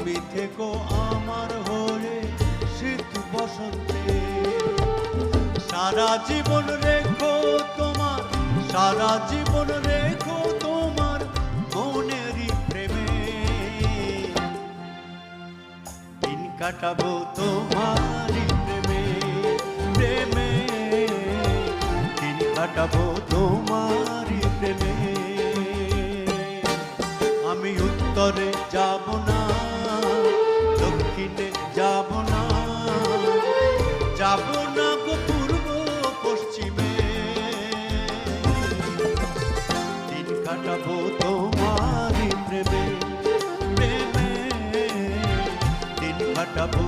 তুমি থেকো আমার হয়ে শীত বসন্তে, সারা জীবন রেখো তোমার, সারা জীবন রেখো তোমার মনেরই প্রেমে। দিন কাটাবো তোমারই প্রেমে, প্রেমে দিন কাটাবো তোমারই প্রেমে। আমি উত্তরে যাব না, দক্ষিণে যাব না, যাব না গো পূর্ব পশ্চিমে। দিন কাটাবো তোমারই প্রেমে, প্রেমে দিন কাটাবো